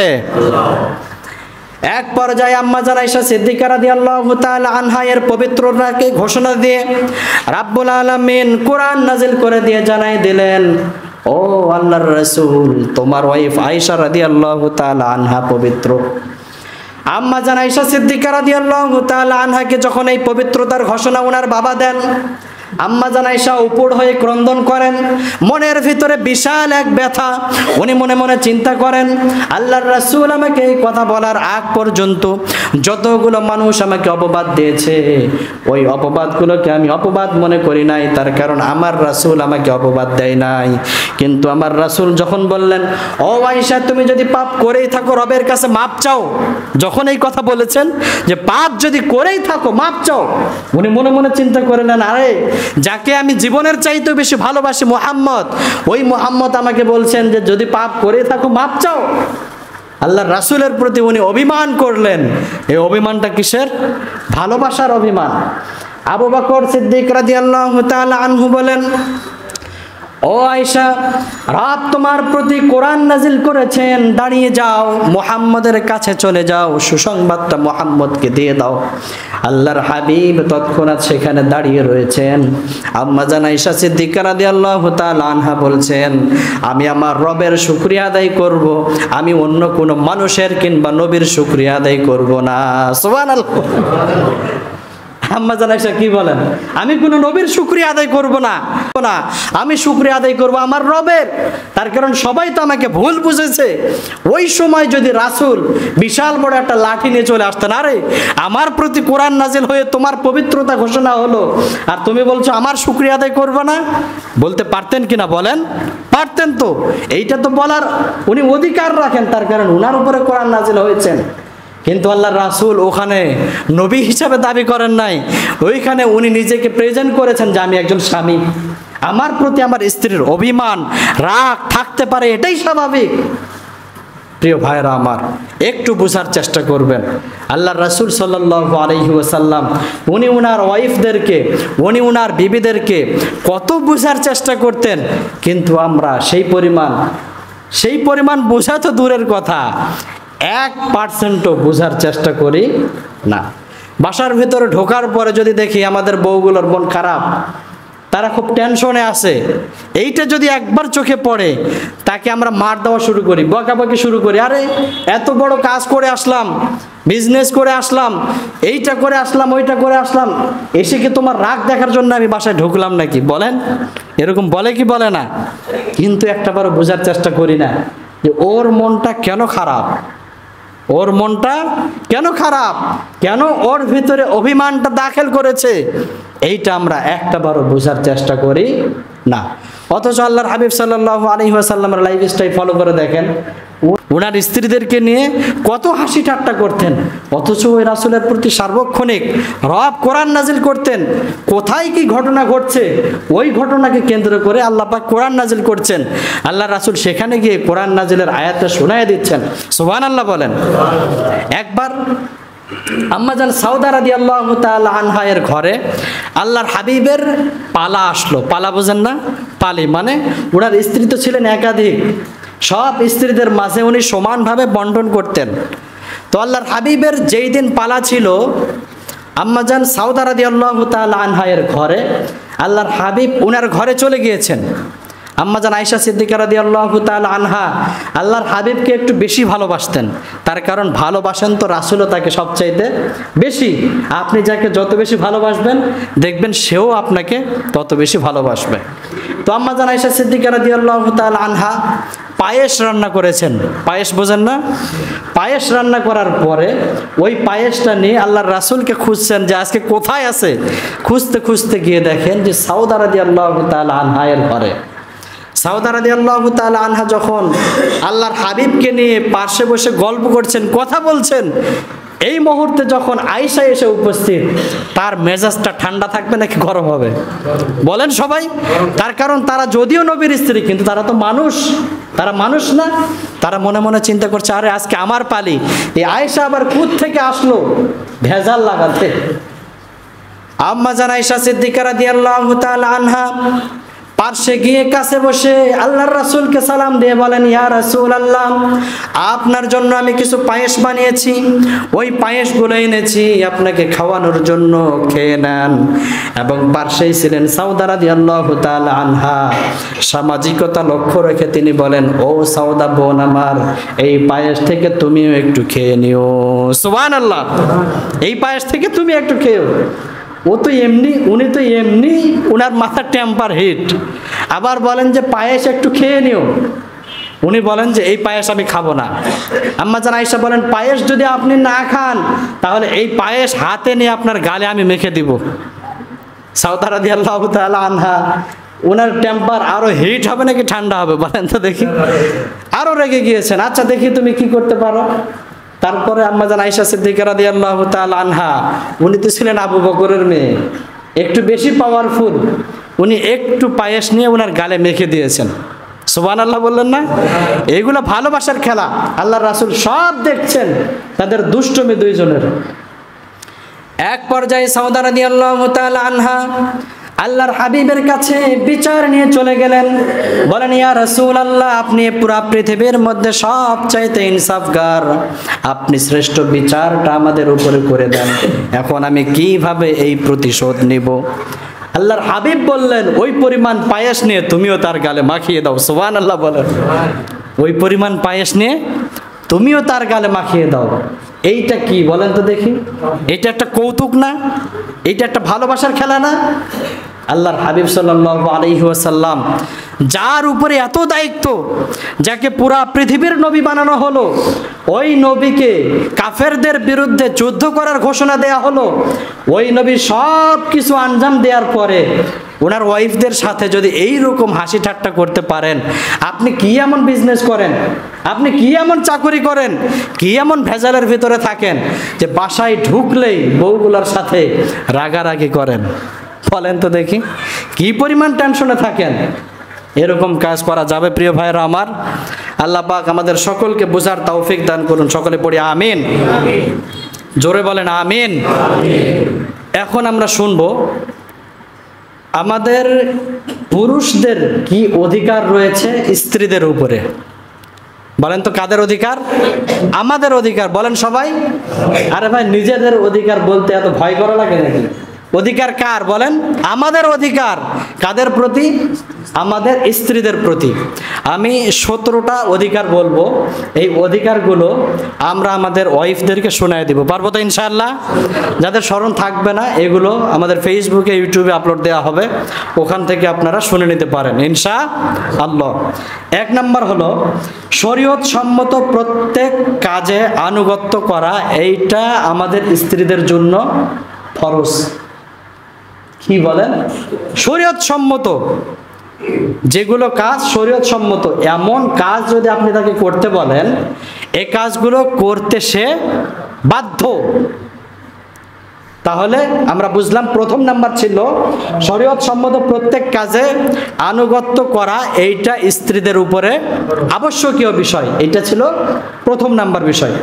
এক পর্যায়ে আম্মা জান আয়েশা সিদ্দিকা রাদিয়াল্লাহু তাআলা আনহা এর পবিত্রতাকে ঘোষণা দিয়ে রাব্বুল আলামিন কোরআন নাজিল করে দিয়ে জানাই দিলেন, ও আল্লাহর রাসূল তোমার ওয়াইফ আয়েশা রাদিয়াল্লাহু তাআলা আনহা পবিত্র। আম্মা জান আয়েশা সিদ্দিকা রাদিয়াল্লাহু তাআলা আনহাকে যখন এই পবিত্রতার ঘোষণা ওনার বাবা দেন, আম্মা জান আয়েশা উপর হয়ে ক্রন্দন করেন, মনের ভিতরে বিশাল এক ব্যথা। উনি মনে মনে চিন্তা করেন, আল্লাহর রাসূল আমাকে এই কথা বলার আগ পর্যন্ত যতগুলো মানুষ আমাকে অপবাদ দিয়েছে, ওই অপবাদগুলোকে আমি অপবাদ মনে করি নাই, তার কারণ আমার রাসূল আমাকে অপবাদ দেয় নাই। কিন্তু আমার রাসূল যখন বললেন, ও আয়েশা তুমি যদি পাপ করেই থাকো রবের কাছে মাপ চাও, যখন এই কথা বলেছেন যে পাপ যদি করেই থাকো মাপ চাও, উনি মনে মনে চিন্তা করলেন, আরে যাকে আমি জীবনের চাইতেও বেশি ভালোবাসি মুহাম্মদ, ওই মুহাম্মদ আমাকে বলছেন যে যদি পাপ করে থাকো মাপ চাও। আল্লাহর রাসূলের প্রতি উনি অভিমান করলেন। এই অভিমানটা কিসের? ভালোবাসার অভিমান। আবু বকর সিদ্দিক রাদিয়াল্লাহু তাআলা আনহু বলেন, ও আয়েশা রব তোমার প্রতি কোরআন নাজিল করেছেন, দাঁড়িয়ে যাও, মুহাম্মদের কাছে চলে যাও, সুসংবাদটা মুহাম্মদকে দিয়ে দাও। আল্লাহর হাবিব তৎক্ষণাৎ সেখানে দাঁড়িয়ে রয়েছেন। আম্মা জান আয়েশা সিদ্দিকা রাদিয়াল্লাহু তাআলা আনহা বলছেন, আমি আমার রবের শুকরিয়া আদায় করব, আমি অন্য কোনো মানুষের কিংবা নবীর শুকরিয়া আদায় করব না। সুবহানাল্লাহ। আম্মা জান আয়েশা কি বলেন? আমি কোনো নবীর শুকরিয়া আদায় করব না, আমি শুকরিয়া আদায় করব আমার রবের। তার কারণ সবাই তো আমাকে ভুল বুঝেছে। ওই সময় যদি রাসূল বিশাল বড় একটা লাঠি নিয়ে চলে আসতেন, আরে আমার প্রতি কোরআন নাজিল হয়ে তোমার পবিত্রতা ঘোষণা হলো আর তুমি বলছো আমার শুকরিয়া আদায় করব না, বলতে পারতেন কিনা বলেন? পারতেন তো। এইটা তো বলার উনি অধিকার রাখেন, তার কারণ উনার উপরে কোরআন নাজিল হয়েছেন। কিন্তু আল্লাহর রাসূল ওখানে নবী হিসাবে দাবি করেন নাই, ওইখানে উনি নিজেকে প্রেজেন্ট করেছেন যে আমি একজন স্বামী, আমার প্রতি আমার স্ত্রীর অভিমান রাগ থাকতে পারে, এটাই স্বাভাবিক। প্রিয় ভাইরা আমার, একটু বোঝার চেষ্টা করবেন। আল্লাহর রাসূল সাল্লাল্লাহু আলাইহি ওয়াসাল্লাম উনি ওনার ওয়াইফদেরকে, উনি ওনার বিবিদেরকে কত বোঝার চেষ্টা করতেন, কিন্তু আমরা সেই পরিমাণ বোঝা তো দূরের কথা, 1% বোঝার চেষ্টা করি না। বাসার ভিতরে ঢোকার পরে যদি দেখি আমাদের বউগুলোর মন খারাপ, তারা খুব টেনশনে আছে। এইটা যদি একবার চোখে পড়ে তাকে আমরা মার দেওয়া শুরু করি, বকাবকি শুরু করি, আরে এত বড় কাজ করে আসলাম, বিজনেস করে আসলাম, এইটা করে আসলাম, ওইটা করে আসলাম, এসে কি তোমার রাগ দেখার জন্য আমি বাসায় ঢুকলাম নাকি? বলেন, এরকম বলে কি বলে না? কিন্তু একটাবারও বোঝার চেষ্টা করি না যে ওর মনটা কেন খারাপ, ওর মনটা কেন খারাপ, কেন ওর ভিতরে অভিমানটা দাখিল করেছে, এইটা আমরা একটাবারও বোঝার চেষ্টা করি না। অথচ আল্লাহর হাবিব সাল্লাল্লাহু আলাইহি ওয়াসাল্লামের লাইফস্টাইল ফলো করে দেখেন, ওনার স্ত্রীদেরকে নিয়ে কত হাসি ঠাট্টা করতেন, অথচ ওই রাসূলের প্রতি সার্বক্ষণিক রব কোরআন নাজিল করতেন। কোথায় কি ঘটনা ঘটছে, ওই ঘটনাকে কেন্দ্র করে আল্লাহ পাক কোরআন নাজিল করছেন, আল্লাহ রাসূল সেখানে গিয়ে কোরআন নাজিলের আয়াতটা শোনায় দিচ্ছেন। সুবহানাল্লাহ বলেন। একবার আম্মাজান সাউদা রাদিয়াল্লাহু তাআলা আনহা এর ঘরে আল্লাহর হাবিবের পালা আসলো। পালা বোঝেন না? পালি মানে ওনার স্ত্রী তো ছিলেন একাধিক, সব স্ত্রীদের মাঝে উনি সমানভাবে বন্টন করতেন। তো আল্লাহর হাবিবের যেই দিন পালা ছিল, আম্মাজান সাউদা রাদিয়াল্লাহু তাআলা আনহা এর ঘরে আল্লাহর হাবিব ওনার ঘরে চলে গিয়েছেন। আম্মাজান আয়েশা সিদ্দিকা রাদিয়াল্লাহু তাআলা আনহা আল্লাহর হাবিবকে একটু বেশি ভালোবাসতেন, তার কারণ ভালোবাসেন তো রাসূলও তাকে সবচাইতে বেশি। আপনি যাকে যত বেশি ভালোবাসবেন দেখবেন সেও আপনাকে তত বেশি ভালোবাসবে। তো আম্মাজান আয়েশা সিদ্দিকা রাদিয়াল্লাহু তাআলা আনহা পায়েস রান্না করেছেন। পায়েস বোঝেন না? পায়েস রান্না করার পরে ওই পায়েসটা নিয়ে আল্লাহর রাসূলকে খুঁজছেন যে আজকে কোথায় আছে। খুঁজতে খুঁজতে গিয়ে দেখেন যে সাউদা রাদিয়াল্লাহু তাআলা আনহা এর ঘরে। সাউদা রাদিয়াল্লাহু তাআলা আনহা যখন আল্লাহর হাবিবকে নিয়ে পাশে বসে গল্প করছেন, কথা বলছেন, এই মুহূর্তে যখন আয়েশা এসে উপস্থিত, তার মেজাজটা ঠান্ডা থাকবে নাকি গরম হবে? বলেন সবাই। তার কারণ তারা যদিও নবীর স্ত্রী, কিন্তু তারা তো মানুষ, তারা মানুষ না? তারা মনে মনে চিন্তা করছে, আরে আজকে আমার পালি, এই আয়েশা আবার কোথ থেকে আসলো ভেজাল লাগাতে। আম্মাজান আয়েশা সিদ্দিকা রাদিয়াল্লাহু তাআলা আনহা পার্শ্বে গিয়ে কাছে বসে আল্লাহর রাসূলকে সালাম দিয়ে বলেন, ইয়া রাসূলুল্লাহ, আপনার জন্য আমি কিছু পায়েস বানিয়েছি, ওই পায়েসগুলো এনেছি আপনাকে খাওয়ানোর জন্য, খেয়ে নেন। এবং পার্শ্বেই ছিলেন সাউদা রাদিয়াল্লাহু তাআলা আনহা। সামাজিকতা লক্ষ্য রেখে তিনি বলেন, ও সাউদা বোন আমার, এই পায়েস থেকে তুমিও একটু খেয়ে নিও। সুবহানাল্লাহ। এই পায়েস থেকে তুমি একটু খেও। ও তো এমনি, উনি তো এমনি, ওনার মাথার টেম্পার হিট, আবার বলেন যে পায়েস একটু খেয়ে নিও। উনি বলেন যে এই পায়েস আমি খাবো না। আম্মাজান আয়েশা বলেন, পায়েস যদি আপনি না খান তাহলে এই পায়েস হাতে নিয়ে আপনার গালে আমি মেখে দিব। সাউদা রাদিয়াল্লাহু তাআলা আনহা, ওনার টেম্পার আরো হিট হবে নাকি ঠান্ডা হবে বলেন তো দেখি? আরো রেগে গিয়েছেন। আচ্ছা দেখি তুমি কি করতে পারো। তারপরে আম্মাজান আয়েশা সিদ্দিকা রাদিয়াল্লাহু তাআলা আনহা, উনি তো ছিলেন আবু বকরের মেয়ে, একটু বেশি পাওয়ারফুল, উনি একটু পায়েস নিয়ে ওনার গালে মেখে দিয়েছেন। সুবহানাল্লাহ বললেন না? এইগুলো ভালোবাসার খেলা। আল্লাহর রাসূল সব দেখছেন তাদের দুষ্টমি দুইজনের। এক পর্যায়ে সাউদা রাদিয়াল্লাহু তাআলা আনহা আল্লাহর হাবিবের কাছে বিচার নিয়ে চলে গেলেন। বলেন, ইয়া রাসূলুল্লাহ, আপনি পুরো পৃথিবীর মধ্যে সবচাইতে ইনসাফগার, আপনি শ্রেষ্ঠ বিচারটা আমাদের উপরে করে দেন। এখন আমি কিভাবে এই প্রতিশোধ নিব? আল্লাহর হাবিব বললেন, ওই পরিমাণ পায়েস নিয়ে তুমিও তার গালে মাখিয়ে দাও। সুবহানাল্লাহ বলেন। ওই পরিমাণ পায়েস নিয়ে তুমিও তার গালে মাখিয়ে দাও। এইটা কি বলেন তো দেখি? এটা একটা কৌতুক না? এটা একটা ভালোবাসার খেলা না? আল্লাহর হাবিব সাল্লাল্লাহু আলাইহি ওয়াসাল্লাম, যার উপরে এত দায়িত্ব, যাকে পুরা পৃথিবীর নবী বানানো হলো, ওই নবীকে কাফেরদের বিরুদ্ধে যুদ্ধ করার ঘোষণা দেয়া হলো, ওই নবী সব কিছু আঞ্জাম দেওয়ার পরে ওনার ওয়াইফদের সাথে যদি এই রকম হাসি ঠাট্টা করতে পারেন, আপনি কি এমন বিজনেস করেন, আপনি কি এমন চাকরি করেন, কি এমন ভেজালের ভিতরে থাকেন যে বাসায় ঢুকলেই বউগুলোর সাথে রাগারাগি করেন? বলেন তো দেখি, কি পরিমাণ টেনশনে থাকেন? এরকম কাজ করা যাবে প্রিয় ভাইরা আমার? আল্লাহ পাক আমাদের সকলকে বোঝার তৌফিক দান করুন। সকলে পড়ি আমিন। জোরে বলেন আমিন। এখন আমরা শুনবো আমাদের পুরুষদের কি অধিকার রয়েছে স্ত্রীদের উপরে। বলেন তো কাদের অধিকার? আমাদের অধিকার। বলেন সবাই। আরে ভাই, নিজেদের অধিকার বলতে এত ভয় করা লাগে নাকি? অধিকার কার বলেন? আমাদের অধিকার। কাদের প্রতি? আমাদের স্ত্রীদের প্রতি। আমি 17টা অধিকার বলবো, এই অধিকারগুলো আমরা আমাদের ওয়াইফদেরকে শোনায় দিব, পারবো তো ইনশাআল্লাহ? যাদের স্মরণ থাকবে না এগুলো আমাদের ফেসবুকে ইউটিউবে আপলোড দেওয়া হবে, ওখান থেকে আপনারা শুনে নিতে পারেন ইনশাআল্লাহ। 1 নাম্বার হলো শরীয়ত সম্মত প্রত্যেক কাজে আনুগত্য করা, এইটা আমাদের স্ত্রীদের জন্য ফরজ। কি বলেন? শরীয়ত সম্মত যেগুলো কাজ শরীয়ত সম্মত, এমন কাজ যদি আপনি তাকে করতে বলেন, এই কাজগুলো করতে সে বাধ্য। তাহলে আমরা বুঝলাম প্রথম নাম্বার ছিল শরীয়ত সম্মত প্রত্যেক কাজে আনুগত্য করা, এইটা স্ত্রীদের উপরে আবশ্যকীয় বিষয়। এটা ছিল প্রথম নাম্বার বিষয়।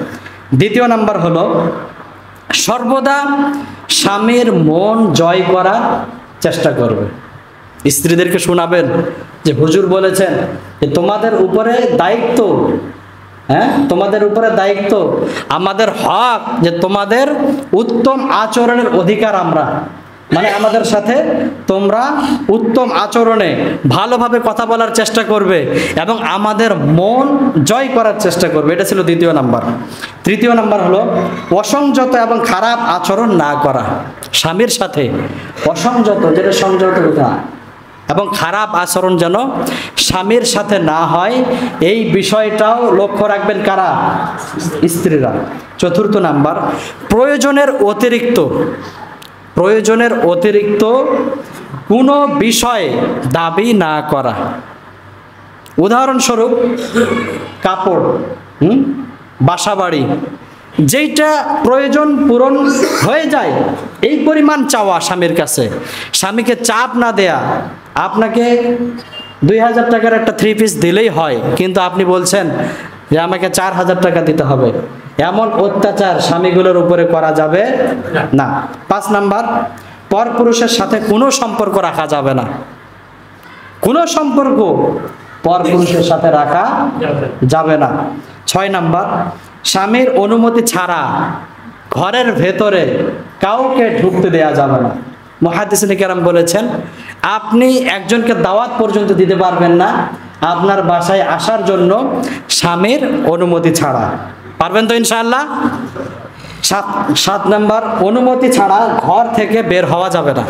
দ্বিতীয় নাম্বার হলো সর্বদা স্বামীর মন জয় করার চেষ্টা করবে। স্ত্রীদেরকে শোনাবেন যে হুজুর বলেছেন যে তোমাদের উপরে দায়িত্ব, তোমাদের উপরে দায়িত্ব, আমাদের হক যে তোমাদের উত্তম আচরণের অধিকার আমরা, মানে আমাদের সাথে তোমরা উত্তম আচরণে ভালোভাবে কথা বলার চেষ্টা করবে এবং আমাদের মন জয় করার চেষ্টা করবে। এটা ছিল দ্বিতীয় নাম্বার। তৃতীয় নাম্বার হলো অসংযত এবং খারাপ আচরণ না করা। স্বামীর সাথে অসংযত, যেটা সংযত না, এবং খারাপ আচরণ যেন স্বামীর সাথে না হয়, এই বিষয়টাও লক্ষ্য রাখবেন কারা? স্ত্রীরা। চতুর্থ নাম্বার প্রয়োজনের অতিরিক্ত কোনো বিষয়ে দাবি না করা। উদাহরণস্বরূপ কাপড়, বাসাবাড়ি, যেইটা প্রয়োজন পূরণ হয়ে যায় এই পরিমাণ চাওয়া স্বামীর কাছে, স্বামীকে চাপ না দেয়া। আপনাকে 2000 টাকার একটা 3 পিস দিলেই হয়, কিন্তু আপনি বলছেন যে আমাকে 4000 টাকা দিতে হবে, এমন অত্যাচার স্বামীগুলোর উপরে করা যাবে না। 5 নাম্বার পরপুরুষের সাথে কোনো সম্পর্ক রাখা যাবে না। কোনো সম্পর্ক পরপুরুষের সাথে রাখা যাবে না। 6 নাম্বার স্বামীর অনুমতি ছাড়া ঘরের ভেতরে কাউকে ঢুকতে দেয়া যাবে না। মুহাদ্দিসিনে কেরাম বলেছেন আপনি একজনকে দাওয়াত পর্যন্ত দিতে পারবেন না আপনার বাসায় আসার জন্য স্বামীর অনুমতি ছাড়া। পারবেন তো ইনশাআল্লাহ? 7 নাম্বার অনুমতি ছাড়া ঘর থেকে বের হওয়া যাবে না।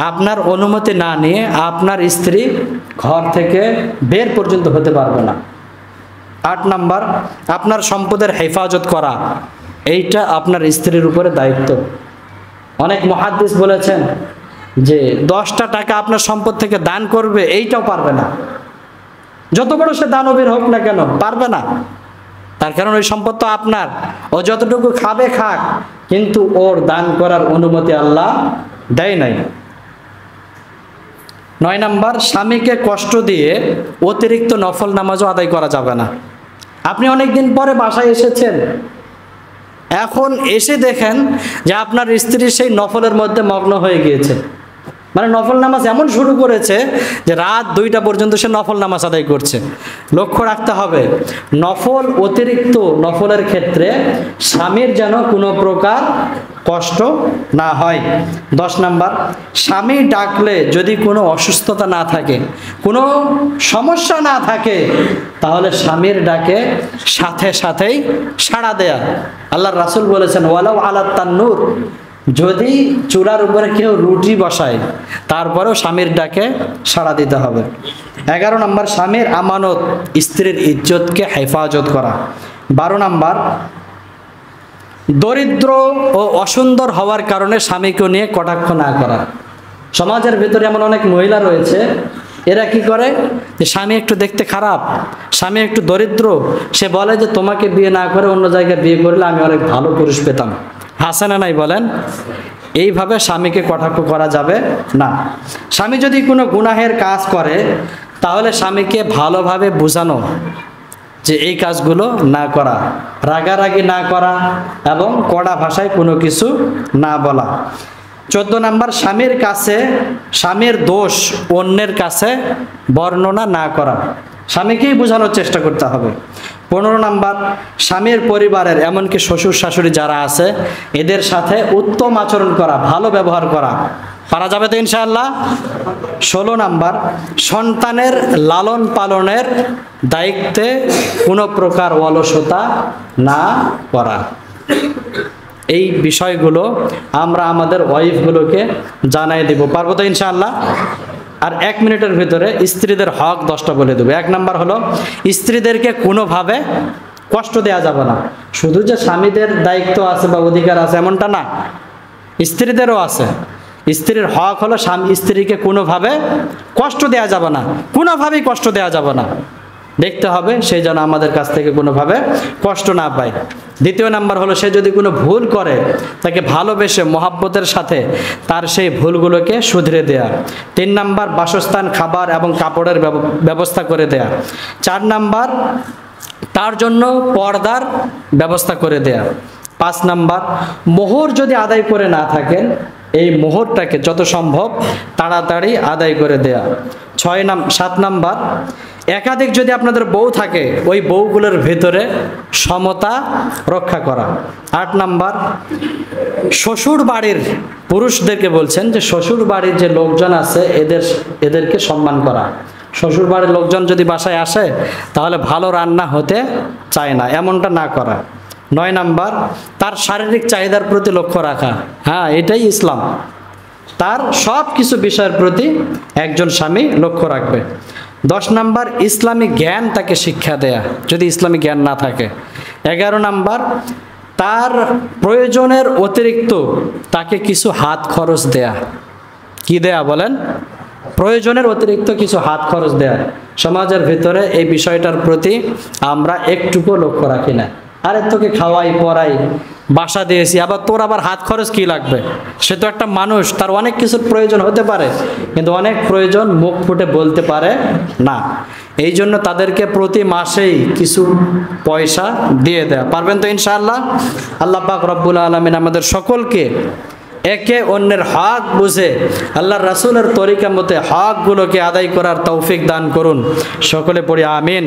আপনার অনুমতি না নিয়ে আপনার স্ত্রী ঘর থেকে বের পর্যন্ত হতে পারবে না। 8 নাম্বার আপনার সম্পদের হেফাজত করা, এইটা আপনার স্ত্রীর উপরে দায়িত্ব। অনেক মুহাদ্দিস বলেছেন যে 10টা টাকা আপনার সম্পদ থেকে দান করবে, এইটাও পারবে না। যত বড় সে দানবীর হোক না কেন, পারবে না। তার কারণ ওই সম্পদ তো আপনার, ও যতটুকু খাবে খাক, কিন্তু ওর দান করার অনুমতি আল্লাহ দেয় নাই। 9 নাম্বার স্বামীকে কষ্ট দিয়ে অতিরিক্ত নফল নামাজও আদায় করা যাবে না। আপনি অনেক দিন পরে বাসায় এসেছেন, এখন এসে দেখেন যে আপনার স্ত্রী সেই নফলের মধ্যে মগ্ন হয়ে গিয়েছে, মানে নফল নামাজ এমন শুরু করেছে যে রাত 2টা পর্যন্ত সে নফল নামাজ আদায় করছে। লক্ষ্য রাখতে হবে নফল, অতিরিক্ত নফলের ক্ষেত্রে স্বামীর যেন কোনো প্রকার কষ্ট না হয়। 10 নাম্বার স্বামী ডাকলে যদি কোনো অসুস্থতা না থাকে, কোনো সমস্যা না থাকে, তাহলে স্বামীর ডাকে সাথে সাথেই সাড়া দেয়া। আল্লাহর রাসূল বলেছেন ওয়ালাউ আলাত তান্নুর, যদি চুলার উপরে কেউ রুটি বসায় তারপরেও স্বামীর ডাকে সাড়া দিতে হবে। 11 নাম্বার স্বামীর আমানত, স্ত্রীর ইজ্জতকে হেফাজত করা। 12 নাম্বার দরিদ্র ও অসুন্দর হওয়ার কারণে স্বামীকে নিয়ে কটাক্ষ না করা। সমাজের ভিতরে এমন অনেক মহিলা রয়েছে, এরা কি করে যে স্বামী একটু দেখতে খারাপ, স্বামী একটু দরিদ্র, সে বলে যে তোমাকে বিয়ে না করে অন্য জায়গায় বিয়ে করলে আমি অনেক ভালো পুরুষ পেতাম। হাসে না নাই বলেন? এইভাবে স্বামীকে কটাক্ষ করা যাবে না। স্বামী যদি কোনো গুনাহের কাজ করে তাহলে স্বামীকে ভালোভাবে বোঝানো যে এই কাজগুলো না করা, রাগারাগি না করা এবং কড়া ভাষায় কোনো কিছু না বলা। 14 নাম্বার স্বামীর কাছে স্বামীর দোষ অন্যের কাছে বর্ণনা না করা। স্বামীকেই বোঝানোর চেষ্টা করতে হবে। 15 নাম্বার, স্বামীর পরিবারের এমনকি শ্বশুর শাশুড়ি যারা আছে এদের সাথে উত্তম আচরণ করা, ভালো ব্যবহার করা। পারা যাবে তো ইনশাআল্লাহ? 16 নাম্বার, সন্তানের লালন পালনের দায়িত্বে কোনো প্রকার অলসতা না করা। এই বিষয়গুলো আমরা আমাদের ওয়াইফগুলোকে জানাই দেব, পারবো তো ইনশাআল্লাহ? আর 1 মিনিটের ভিতরে স্ত্রীদের হক 10টা বলে দেবো। 1 নাম্বার হলো, স্ত্রীদেরকে কোনোভাবে কষ্ট দেওয়া যাবে না। শুধু যে স্বামীদের দায়িত্ব আছে বা অধিকার আছে এমনটা না, স্ত্রীদেরও আছে। স্ত্রীর হক হলো স্ত্রীকে কোনোভাবে কষ্ট দেওয়া যাবে না, কোনোভাবেই কষ্ট দেওয়া যাবে না। দেখতে হবে সে যেন আমাদের কাছ থেকে কোনোভাবে কষ্ট না পায়। 2 নাম্বার হলো, সে যদি কোনো ভুল করে তাকে ভালোবেসে মহাব্বতের সাথে তার সেই ভুলগুলোকে শুধরে দেয়া। 3 নাম্বার, বাসস্থান, খাবার এবং কাপড়ের ব্যবস্থা করে দেয়া। 4 নাম্বার, তার জন্য পর্দার ব্যবস্থা করে দেয়া। 5 নাম্বার, মোহর যদি আদায় করে না থাকেন এই মোহরটাকে যত সম্ভব তাড়াতাড়ি আদায় করে দেয়া। 7 নাম্বার, একাধিক যদি আপনাদের বউ থাকে ওই বউগুলোর ভেতরে সমতা রক্ষা করা। 8 নাম্বার, শ্বশুর বাড়ির পুরুষদেরকে বলছেন যে শ্বশুর বাড়ির যে লোকজন আছে এদেরকে সম্মান করা। শ্বশুর বাড়ির লোকজন যদি বাসায় আসে তাহলে ভালো রান্না হতে চায় না, এমনটা না করা। 9 নাম্বার, তার শারীরিক চাহিদার প্রতি লক্ষ্য রাখা। হ্যাঁ, এটাই ইসলাম। তার সব কিছু বিষয়ের প্রতি একজন স্বামী লক্ষ্য রাখবে। 10 নাম্বার, ইসলামী জ্ঞান তাকে শিক্ষা দেয়া যদি ইসলামী জ্ঞান না থাকে। 11 নাম্বার, তার প্রয়োজনের অতিরিক্ত তাকে কিছু হাত খরচ দেয়া। কি দেয়া বলেন? প্রয়োজনের অতিরিক্ত কিছু হাত খরচ দেয়া। সমাজের ভিতরে এই বিষয়টার প্রতি আমরা একটুকু লক্ষ্য রাখি না। আরে তোকে খাওয়াই পড়াই বাসা দিয়েছি, আবার তোর আবার হাত খরচ কি লাগবে? সে তো একটা মানুষ, তার অনেক কিছুর প্রয়োজন হতে পারে, কিন্তু অনেক প্রয়োজন মুখ ফুটে বলতে পারে না। এই জন্য তাদেরকে প্রতি মাসেই কিছু পয়সা দিয়ে দেয়া। পারবেন তো ইনশাআল্লাহ? আল্লাহ পাক রব্বুল আলামিন আমাদের সকলকে একে অন্যের হক বুঝে আল্লাহর রাসূলের তরিকা মতে হকগুলোকে আদায় করার তৌফিক দান করুন। সকলে পড়ি আমিন।